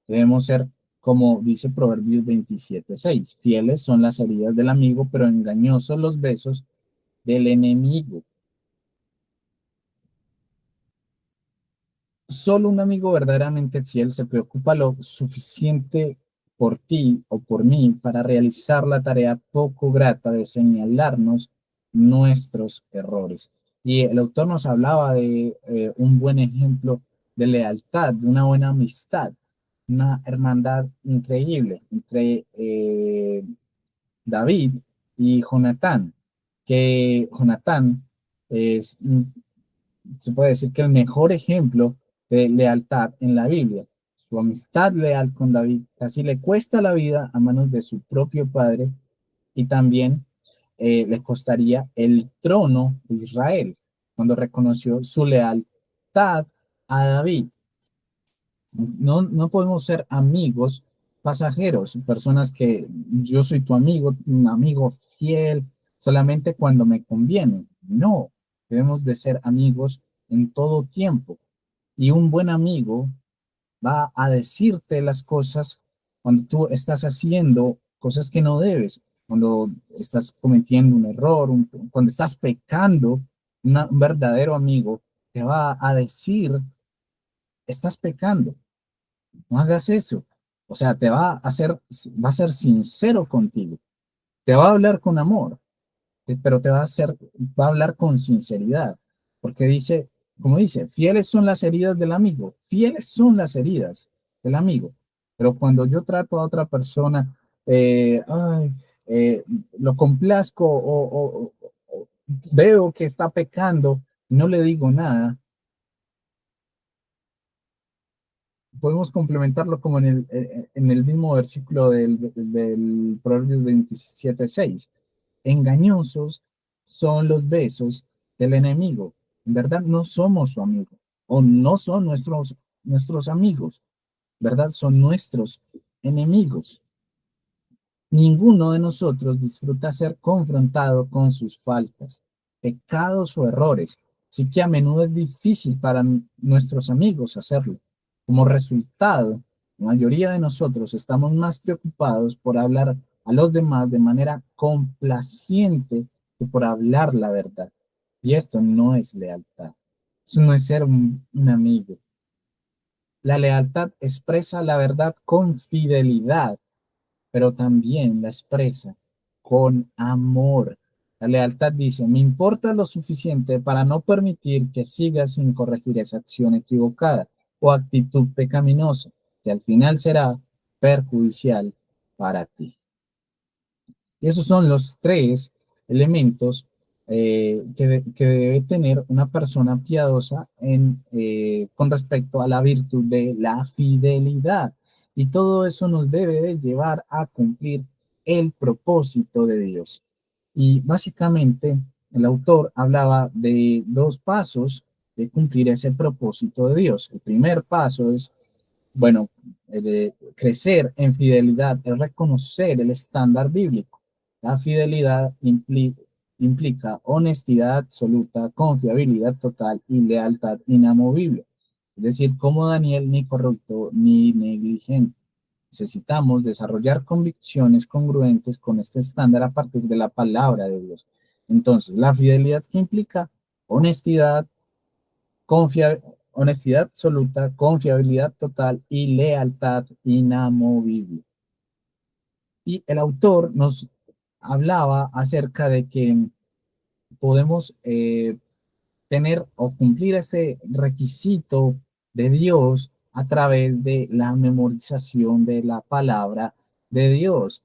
Debemos ser como dice Proverbios 27:6. Fieles son las heridas del amigo, pero engañosos los besos del enemigo. Solo un amigo verdaderamente fiel se preocupa lo suficiente por ti o por mí para realizar la tarea poco grata de señalarnos nuestros errores. Y el autor nos hablaba de un buen ejemplo de lealtad, de una buena amistad, una hermandad increíble entre David y Jonatán, que Jonatán es se puede decir que el mejor ejemplo de lealtad en la Biblia. Su amistad leal con David casi le cuesta la vida a manos de su propio padre y también le costaría el trono de Israel cuando reconoció su lealtad a David. No podemos ser amigos pasajeros, personas que yo soy tu amigo, un amigo fiel, solamente cuando me conviene. No, debemos de ser amigos en todo tiempo. Y un buen amigo va a decirte las cosas cuando tú estás haciendo cosas que no debes, cuando estás cometiendo un error, cuando estás pecando. Un verdadero amigo te va a decir, estás pecando, no hagas eso. O sea, va a ser sincero contigo, te va a hablar con amor, pero va a hablar con sinceridad, porque dice, como dice, fieles son las heridas del amigo, fieles son las heridas del amigo. Pero cuando yo trato a otra persona, ay, eh, lo complazco o veo que está pecando, no le digo nada, podemos complementarlo como en el mismo versículo del Proverbios 27:6. Engañosos son los besos del enemigo. En verdad no somos su amigo o no son nuestros amigos, ¿verdad? Son nuestros enemigos. Ninguno de nosotros disfruta ser confrontado con sus faltas, pecados o errores, así que a menudo es difícil para nuestros amigos hacerlo. Como resultado, la mayoría de nosotros estamos más preocupados por hablar a los demás de manera complaciente que por hablar la verdad. Y esto no es lealtad. Eso no es ser un amigo. La lealtad expresa la verdad con fidelidad, pero también la expresa con amor. La lealtad dice, me importa lo suficiente para no permitir que sigas sin corregir esa acción equivocada o actitud pecaminosa, que al final será perjudicial para ti. Y esos son los tres elementos que debe tener una persona piadosa con respecto a la virtud de la fidelidad. Y todo eso nos debe de llevar a cumplir el propósito de Dios. Y básicamente el autor hablaba de dos pasos de cumplir ese propósito de Dios. El primer paso es, bueno, crecer en fidelidad, es reconocer el estándar bíblico. La fidelidad implica honestidad absoluta, confiabilidad total y lealtad inamovible. Es decir, como Daniel, ni corrupto ni negligente. Necesitamos desarrollar convicciones congruentes con este estándar a partir de la palabra de Dios. Entonces, la fidelidad que implica honestidad, honestidad absoluta, confiabilidad total y lealtad inamovible. Y el autor nos hablaba acerca de que podemos tener o cumplir ese requisito de Dios a través de la memorización de la palabra de Dios.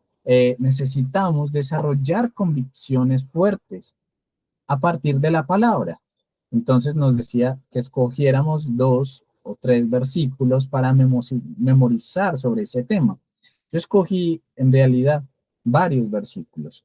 Necesitamos desarrollar convicciones fuertes a partir de la palabra. Entonces nos decía que escogiéramos 2 o 3 versículos para memorizar sobre ese tema. Yo escogí en realidad varios versículos.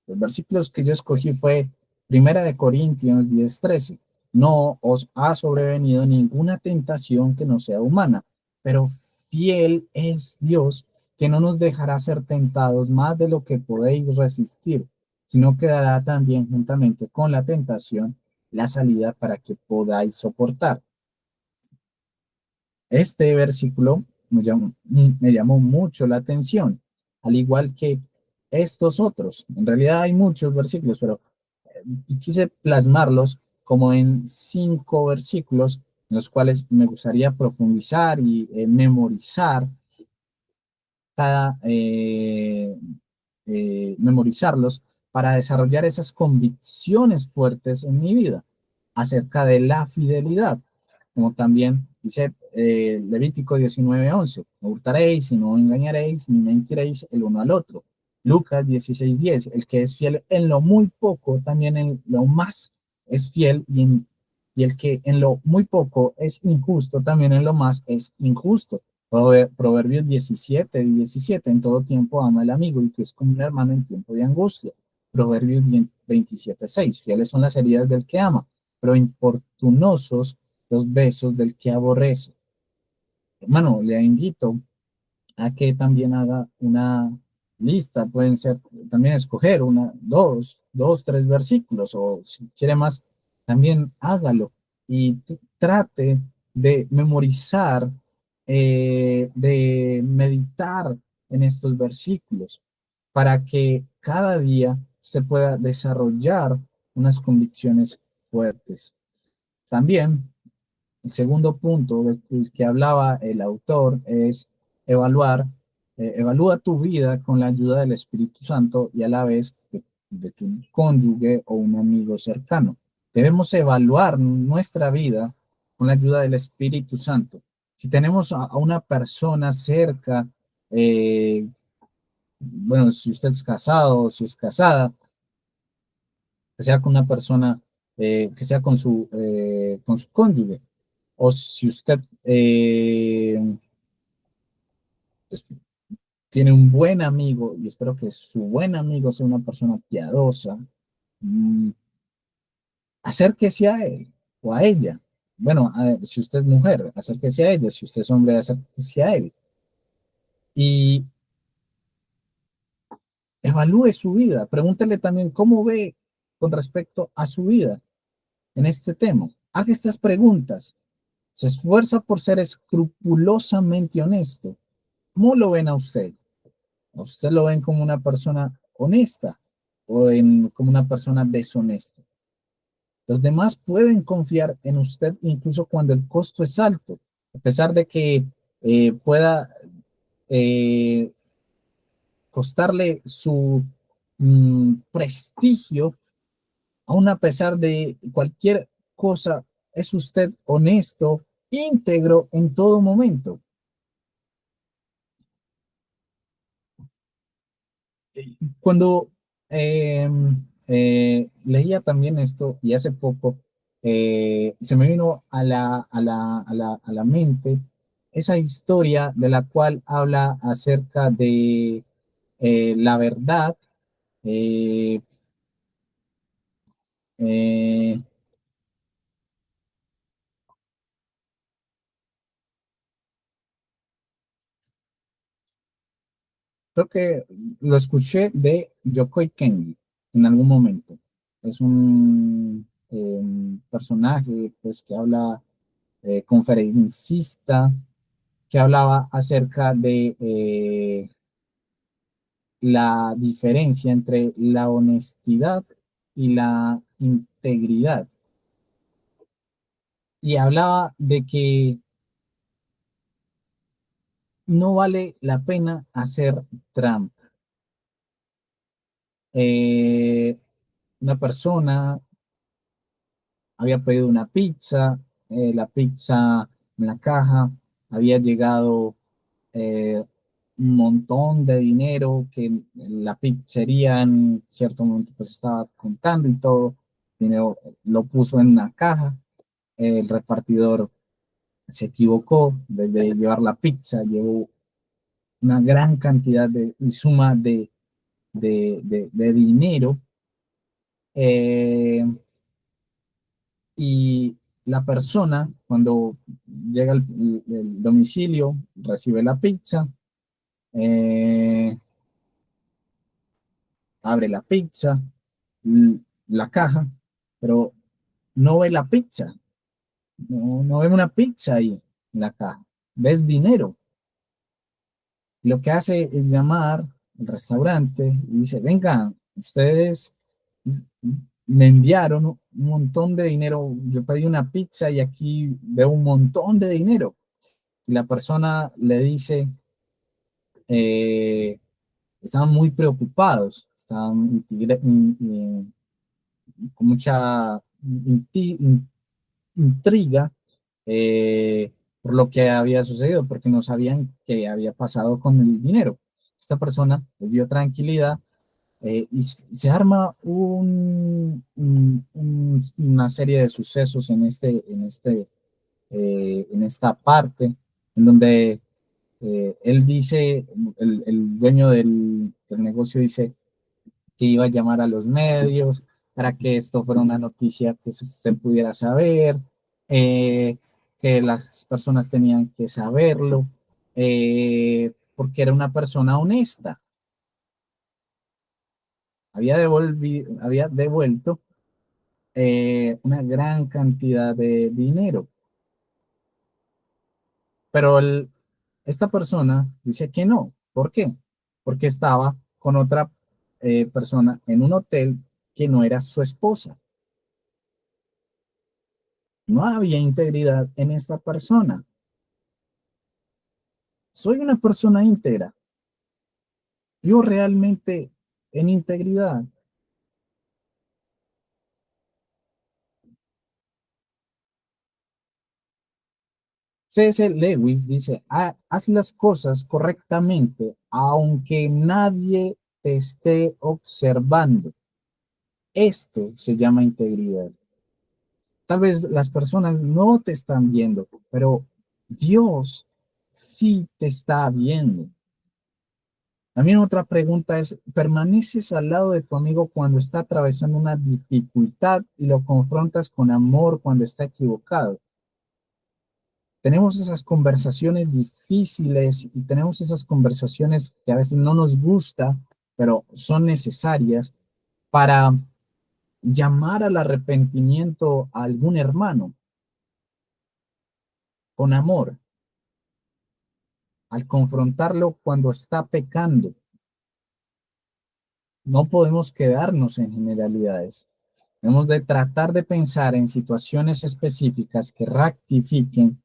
Los versículos que yo escogí fue 1 Corintios 10:13. No os ha sobrevenido ninguna tentación que no sea humana, pero fiel es Dios, que no nos dejará ser tentados más de lo que podéis resistir, sino que dará también juntamente con la tentación la salida para que podáis soportar. Este versículo me llamó mucho la atención, al igual que estos otros. En realidad hay muchos versículos, pero quise plasmarlos como en 5 versículos en los cuales me gustaría profundizar y memorizar cada, memorizarlos para desarrollar esas convicciones fuertes en mi vida acerca de la fidelidad, como también dice Levítico 19:11, no hurtaréis y no engañaréis ni mentiréis el uno al otro. Lucas 16:10, el que es fiel en lo muy poco, también en lo más es fiel y el que en lo muy poco es injusto, también en lo más es injusto. Proverbios 17:17, en todo tiempo ama al amigo y que es como un hermano en tiempo de angustia. Proverbios 27:6, fieles son las heridas del que ama, pero importunosos los besos del que aborrece. Hermano, le invito a que también haga una lista, pueden ser también escoger dos, 3 versículos, o si quiere más, también hágalo y trate de memorizar, de meditar en estos versículos para que cada día usted pueda desarrollar unas convicciones fuertes. También el segundo punto del que hablaba el autor es evaluar, evalúa tu vida con la ayuda del Espíritu Santo y a la vez de tu cónyuge o un amigo cercano. Debemos evaluar nuestra vida con la ayuda del Espíritu Santo. Si tenemos a una persona cerca, eh, bueno, si usted es casado o si es casada, que sea con una persona, que sea con su cónyuge, o si usted pues, tiene un buen amigo, y espero que su buen amigo sea una persona piadosa, mm, acérquese a él o a ella. Bueno, si usted es mujer, acérquese a ella, si usted es hombre, acérquese a él. Y evalúe su vida, pregúntele también cómo ve con respecto a su vida en este tema. Haga estas preguntas. Se esfuerza por ser escrupulosamente honesto. ¿Cómo lo ven a usted? ¿A usted lo ven como una persona honesta o como una persona deshonesta? Los demás pueden confiar en usted incluso cuando el costo es alto, a pesar de que pueda eh, costarle su prestigio, aún a pesar de cualquier cosa, es usted honesto, íntegro en todo momento. Cuando eh, leía también esto y hace poco se me vino a la mente esa historia de la cual habla acerca de la verdad. eh, eh, Creo que lo escuché de Yokoi Kenji en algún momento. Es un personaje pues, que habla, conferencista, que hablaba acerca de la diferencia entre la honestidad y la integridad. Y hablaba de que no vale la pena hacer trampa. Eh, una persona había pedido una pizza, la pizza en la caja había llegado un montón de dinero que la pizzería en cierto momento pues estaba contando y todo, dinero lo puso en una caja, el repartidor se equivocó, desde llevar la pizza llevó una gran cantidad de y suma de dinero, eh, y la persona cuando llega el domicilio recibe la pizza, eh, abre la pizza, la caja, pero no ve la pizza, no ve una pizza ahí en la caja, ves dinero. Y lo que hace es llamar al restaurante y dice, venga, ustedes me enviaron un montón de dinero, yo pedí una pizza y aquí veo un montón de dinero. Y la persona le dice, eh, estaban muy preocupados, estaban con mucha intriga por lo que había sucedido, porque no sabían qué había pasado con el dinero. Esta persona les dio tranquilidad y se arma una serie de sucesos en esta parte, en donde él dice, el dueño del negocio dice que iba a llamar a los medios para que esto fuera una noticia que se pudiera saber, eh, que las personas tenían que saberlo, porque era una persona honesta. Había devuelto una gran cantidad de dinero, pero esta persona dice que no. ¿Por qué? Porque estaba con otra persona en un hotel que no era su esposa. No había integridad en esta persona. Soy una persona íntegra. Yo realmente en integridad. C.S. Lewis dice, haz las cosas correctamente, aunque nadie te esté observando. Esto se llama integridad. Tal vez las personas no te están viendo, pero Dios sí te está viendo. También otra pregunta es, ¿permaneces al lado de tu amigo cuando está atravesando una dificultad y lo confrontas con amor cuando está equivocado? Tenemos esas conversaciones difíciles y tenemos esas conversaciones que a veces no nos gusta, pero son necesarias para llamar al arrepentimiento a algún hermano con amor, al confrontarlo cuando está pecando. No podemos quedarnos en generalidades. Debemos de tratar de pensar en situaciones específicas que rectifiquen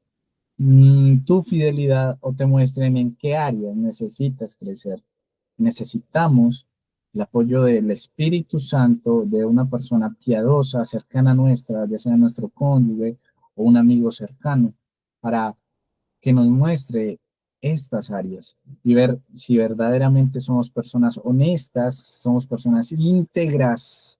tu fidelidad o te muestren en qué área necesitas crecer. Necesitamos el apoyo del Espíritu Santo, de una persona piadosa, cercana a nuestra, ya sea nuestro cónyuge o un amigo cercano, para que nos muestre estas áreas y ver si verdaderamente somos personas honestas, somos personas íntegras,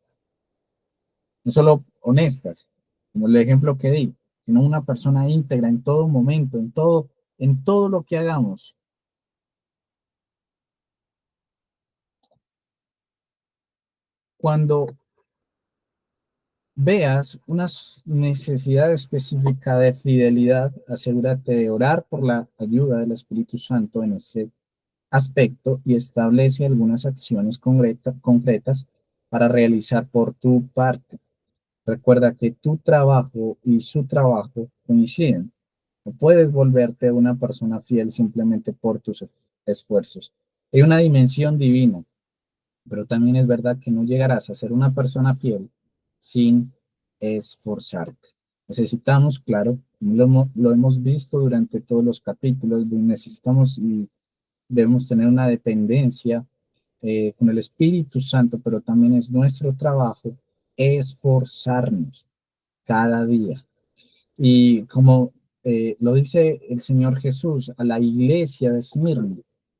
no solo honestas, como el ejemplo que di, sino una persona íntegra en todo momento, en todo lo que hagamos. Cuando veas una necesidad específica de fidelidad, asegúrate de orar por la ayuda del Espíritu Santo en ese aspecto y establece algunas acciones concretas para realizar por tu parte. Recuerda que tu trabajo y su trabajo coinciden. No puedes volverte una persona fiel simplemente por tus esfuerzos. Hay una dimensión divina, pero también es verdad que no llegarás a ser una persona fiel sin esforzarte. Necesitamos, claro, lo hemos visto durante todos los capítulos, necesitamos y debemos tener una dependencia con el Espíritu Santo, pero también es nuestro trabajo esforzarnos cada día. Y como lo dice el Señor Jesús a la iglesia de Esmirna,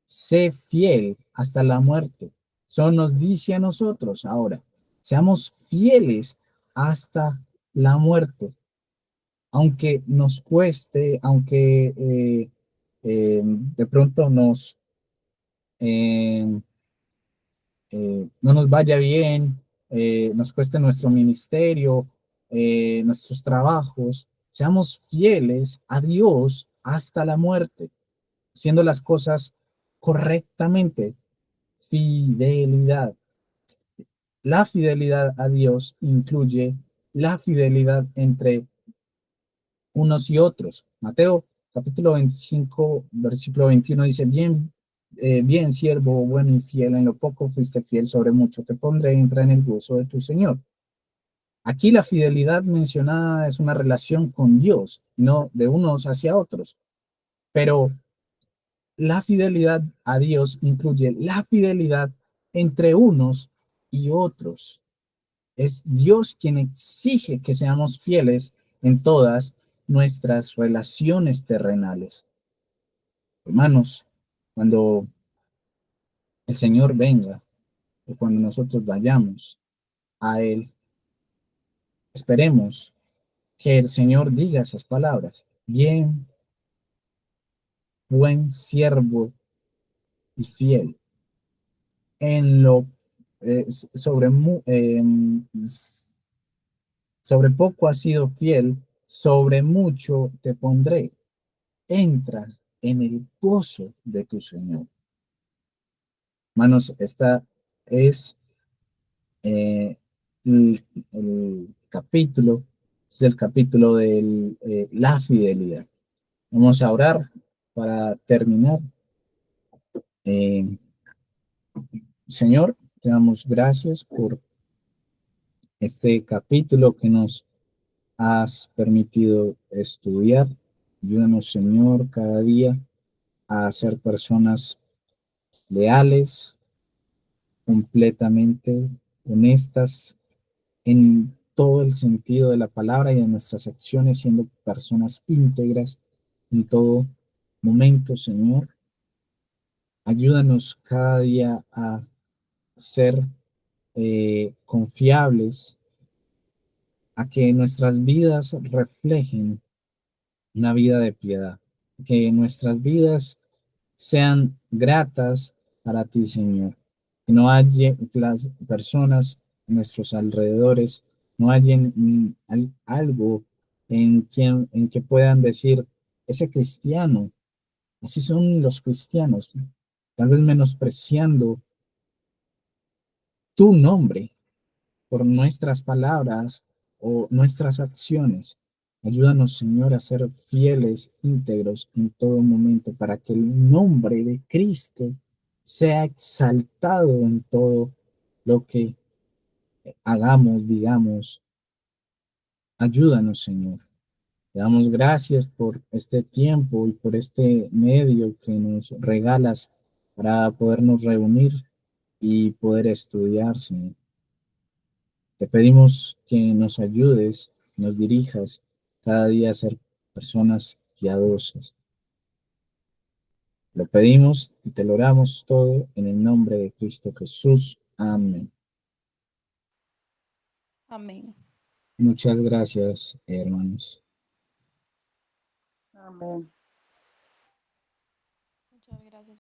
sé fiel hasta la muerte. Eso nos dice a nosotros ahora, seamos fieles hasta la muerte, aunque nos cueste, aunque de pronto eh, no nos vaya bien, nos cueste nuestro ministerio, nuestros trabajos, seamos fieles a Dios hasta la muerte, haciendo las cosas correctamente. Fidelidad. La fidelidad a Dios incluye la fidelidad entre unos y otros. Mateo capítulo 25, versículo 21 dice, bien, bien, siervo, bueno y fiel, en lo poco fuiste fiel, sobre mucho te pondré, entra en el gozo de tu Señor. Aquí la fidelidad mencionada es una relación con Dios, no de unos hacia otros, pero la fidelidad a Dios incluye la fidelidad entre unos y otros. Es Dios quien exige que seamos fieles en todas nuestras relaciones terrenales. Hermanos, cuando el Señor venga o cuando nosotros vayamos a Él, esperemos que el Señor diga esas palabras. Bien, buen siervo y fiel. En lo sobre, sobre poco has sido fiel, sobre mucho te pondré. Entra en el gozo de tu Señor. Hermanos, esta es el capítulo, es el capítulo de la fidelidad. Vamos a orar para terminar. Eh, Señor, te damos gracias por este capítulo que nos has permitido estudiar. Ayúdanos, Señor, cada día a ser personas leales, completamente honestas en todo el sentido de la palabra y de nuestras acciones, siendo personas íntegras en todo momento, Señor. Ayúdanos cada día a ser confiables, a que nuestras vidas reflejen una vida de piedad, que nuestras vidas sean gratas para ti, Señor. Que no haya que las personas a nuestros alrededores no hallen algo en que puedan decir, ese cristiano, así son los cristianos, ¿no? Tal vez menospreciando tu nombre por nuestras palabras o nuestras acciones. Ayúdanos, Señor, a ser fieles, íntegros en todo momento, para que el nombre de Cristo sea exaltado en todo lo que hagamos, digamos. Ayúdanos, Señor. Te damos gracias por este tiempo y por este medio que nos regalas para podernos reunir y poder estudiar, Señor. Te pedimos que nos ayudes, nos dirijas cada día a ser personas piadosas. Lo pedimos y te lo oramos todo en el nombre de Cristo Jesús. Amén. Amén. Muchas gracias, hermanos. Amén. Muchas gracias.